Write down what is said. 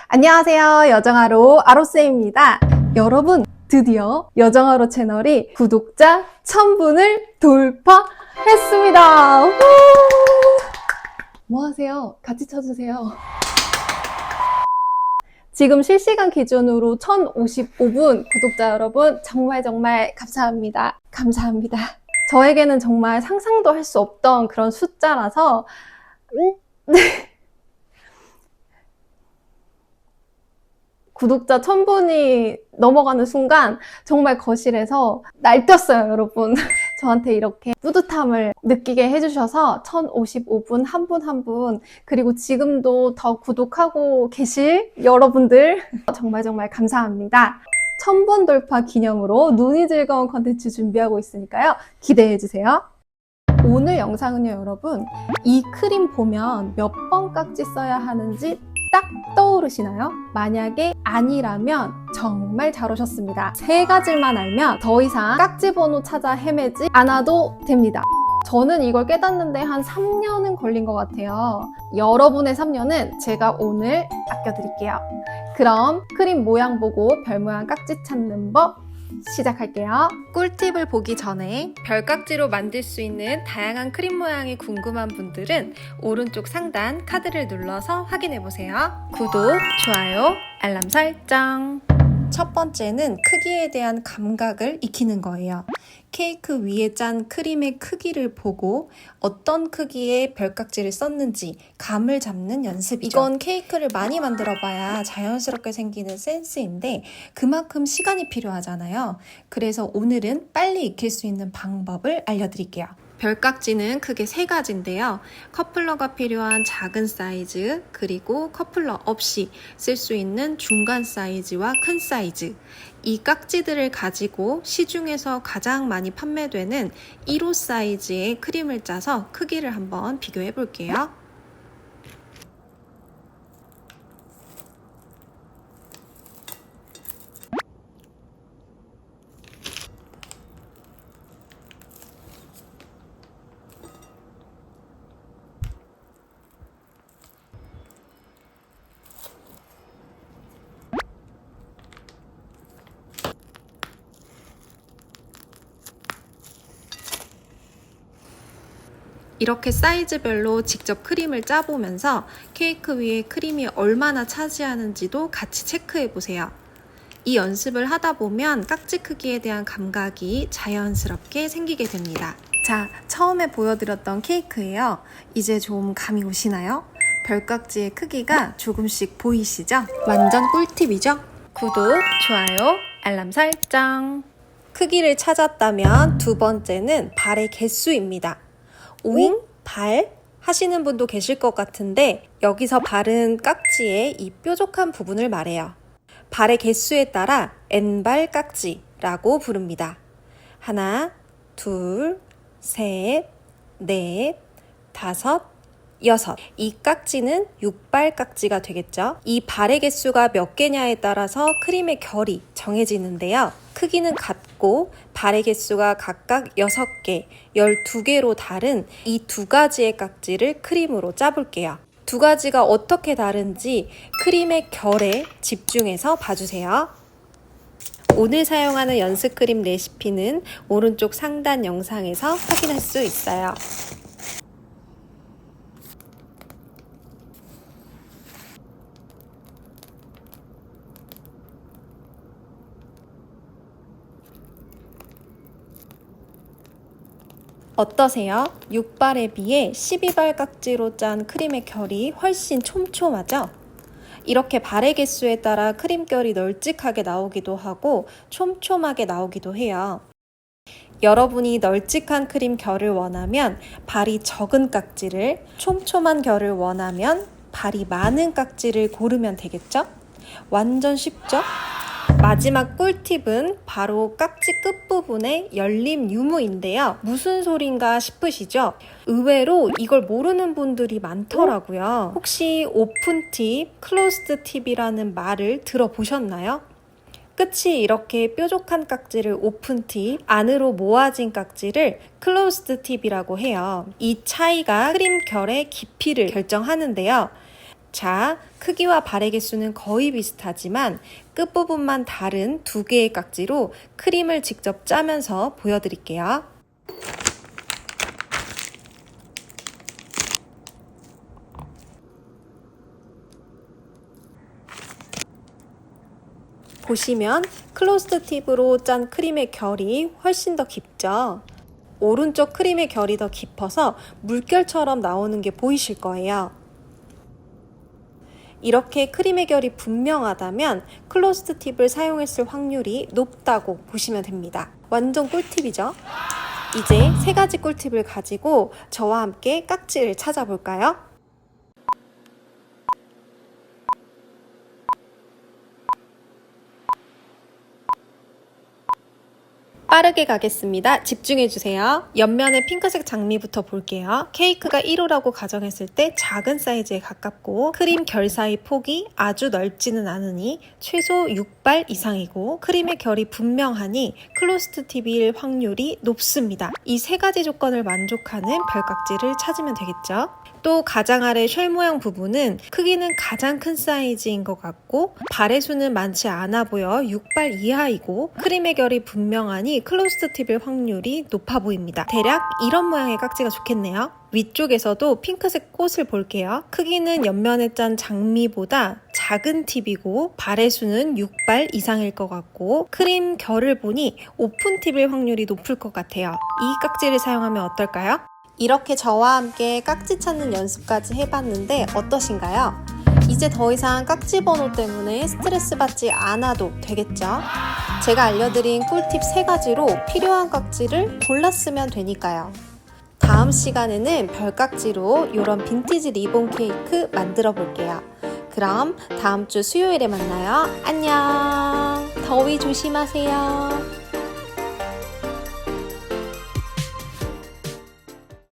안녕하세요. 여정아로 아로쌤입니다. 여러분, 드디어 여정아로 채널이 구독자 1000분을 돌파했습니다. 뭐 하세요? 같이 쳐주세요. 지금 실시간 기준으로 1055분 구독자 여러분 정말 감사합니다. 감사합니다. 저에게는 정말 상상도 할 수 없던 그런 숫자라서 구독자 1000분이 넘어가는 순간 정말 거실에서 날뛰었어요, 여러분. 저한테 이렇게 뿌듯함을 느끼게 해주셔서 1055분 한 분 한 분, 그리고 지금도 더 구독하고 계실 여러분들 정말 감사합니다. 1000분 돌파 기념으로 눈이 즐거운 컨텐츠 준비하고 있으니까요. 기대해주세요. 오늘 영상은요, 여러분, 이 크림 보면 몇 번 깍지 써야 하는지 딱 떠오르시나요? 만약에 아니라면 정말 잘 오셨습니다. 3가지만 알면 더 이상 깍지 번호 찾아 헤매지 않아도 됩니다. 저는 이걸 깨닫는데 한 3년은 걸린 것 같아요. 여러분의 3년은 제가 오늘 아껴드릴게요. 그럼 크림 모양 보고 별 모양 깍지 찾는 법 시작할게요. 꿀팁을 보기 전에 별깍지로 만들 수 있는 다양한 크림 모양이 궁금한 분들은 오른쪽 상단 카드를 눌러서 확인해보세요. 구독, 좋아요, 알람 설정. 첫 번째는 크기에 대한 감각을 익히는 거예요. 케이크 위에 짠 크림의 크기를 보고 어떤 크기의 별깍지를 썼는지 감을 잡는 연습이죠. 이건 케이크를 많이 만들어 봐야 자연스럽게 생기는 센스인데 그만큼 시간이 필요하잖아요. 그래서 오늘은 빨리 익힐 수 있는 방법을 알려드릴게요. 별깍지는 크게 3가지인데요. 커플러가 필요한 작은 사이즈, 그리고 커플러 없이 쓸 수 있는 중간 사이즈와 큰 사이즈. 이 깍지들을 가지고 시중에서 가장 많이 판매되는 1호 사이즈의 크림을 짜서 크기를 한번 비교해 볼게요. 이렇게 사이즈별로 직접 크림을 짜보면서 케이크 위에 크림이 얼마나 차지하는지도 같이 체크해보세요. 이 연습을 하다 보면 깍지 크기에 대한 감각이 자연스럽게 생기게 됩니다. 자, 처음에 보여드렸던 케이크예요. 이제 좀 감이 오시나요? 별깍지의 크기가 조금씩 보이시죠? 완전 꿀팁이죠? 구독, 좋아요, 알람 설정. 크기를 찾았다면 두 번째는 발의 개수입니다. 오잉? 발? 하시는 분도 계실 것 같은데 여기서 발은 깍지의 이 뾰족한 부분을 말해요. 발의 개수에 따라 N발 깍지라고 부릅니다. 하나, 둘, 셋, 넷, 다섯, 여섯. 이 깍지는 6발 깍지가 되겠죠. 이 발의 개수가 몇 개냐에 따라서 크림의 결이 정해지는데요. 크기는 같고 발의 개수가 각각 6개, 12개로 다른 이 2가지의 깍지를 크림으로 짜볼게요. 2가지가 어떻게 다른지 크림의 결에 집중해서 봐주세요. 오늘 사용하는 연습 크림 레시피는 오른쪽 상단 영상에서 확인할 수 있어요. 어떠세요? 6발에 비해 12발 깍지로 짠 크림의 결이 훨씬 촘촘하죠? 이렇게 발의 개수에 따라 크림결이 널찍하게 나오기도 하고 촘촘하게 나오기도 해요. 여러분이 널찍한 크림 결을 원하면 발이 적은 깍지를, 촘촘한 결을 원하면 발이 많은 깍지를 고르면 되겠죠? 완전 쉽죠? 마지막 꿀팁은 바로 깍지 끝부분의 열림 유무인데요. 무슨 소린가 싶으시죠? 의외로 이걸 모르는 분들이 많더라고요. 혹시 오픈 팁, 클로즈드 팁이라는 말을 들어보셨나요? 끝이 이렇게 뾰족한 깍지를 오픈 팁, 안으로 모아진 깍지를 클로즈드 팁이라고 해요. 이 차이가 크림 결의 깊이를 결정하는데요. 자, 크기와 발의 개수는 거의 비슷하지만 끝부분만 다른 두 개의 깍지로 크림을 직접 짜면서 보여드릴게요. 보시면 클로스드 팁으로 짠 크림의 결이 훨씬 더 깊죠? 오른쪽 크림의 결이 더 깊어서 물결처럼 나오는 게 보이실 거예요. 이렇게 크림의 결이 분명하다면 클로스드 팁을 사용했을 확률이 높다고 보시면 됩니다. 완전 꿀팁이죠? 이제 세 가지 꿀팁을 가지고 저와 함께 깍지를 찾아볼까요? 빠르게 가겠습니다. 집중해주세요. 옆면의 핑크색 장미부터 볼게요. 케이크가 1호라고 가정했을 때 작은 사이즈에 가깝고 크림 결 사이 폭이 아주 넓지는 않으니 최소 6발 이상이고 크림의 결이 분명하니 클로스드 팁일 확률이 높습니다. 이 세 가지 조건을 만족하는 별깍지를 찾으면 되겠죠. 또 가장 아래 쉘 모양 부분은 크기는 가장 큰 사이즈인 것 같고 발의 수는 많지 않아 보여 6발 이하이고 크림의 결이 분명하니 클로스드 팁일 확률이 높아 보입니다. 대략 이런 모양의 깍지가 좋겠네요. 위쪽에서도 핑크색 꽃을 볼게요. 크기는 옆면에 짠 장미보다 작은 팁이고 발의 수는 6발 이상일 것 같고 크림 결을 보니 오픈 팁일 확률이 높을 것 같아요. 이 깍지를 사용하면 어떨까요? 이렇게 저와 함께 깍지 찾는 연습까지 해봤는데 어떠신가요? 이제 더 이상 깍지 번호 때문에 스트레스 받지 않아도 되겠죠? 제가 알려드린 꿀팁 3가지로 필요한 깍지를 골랐으면 되니까요. 다음 시간에는 별깍지로 이런 빈티지 리본 케이크 만들어 볼게요. 그럼 다음 주 수요일에 만나요. 안녕! 더위 조심하세요.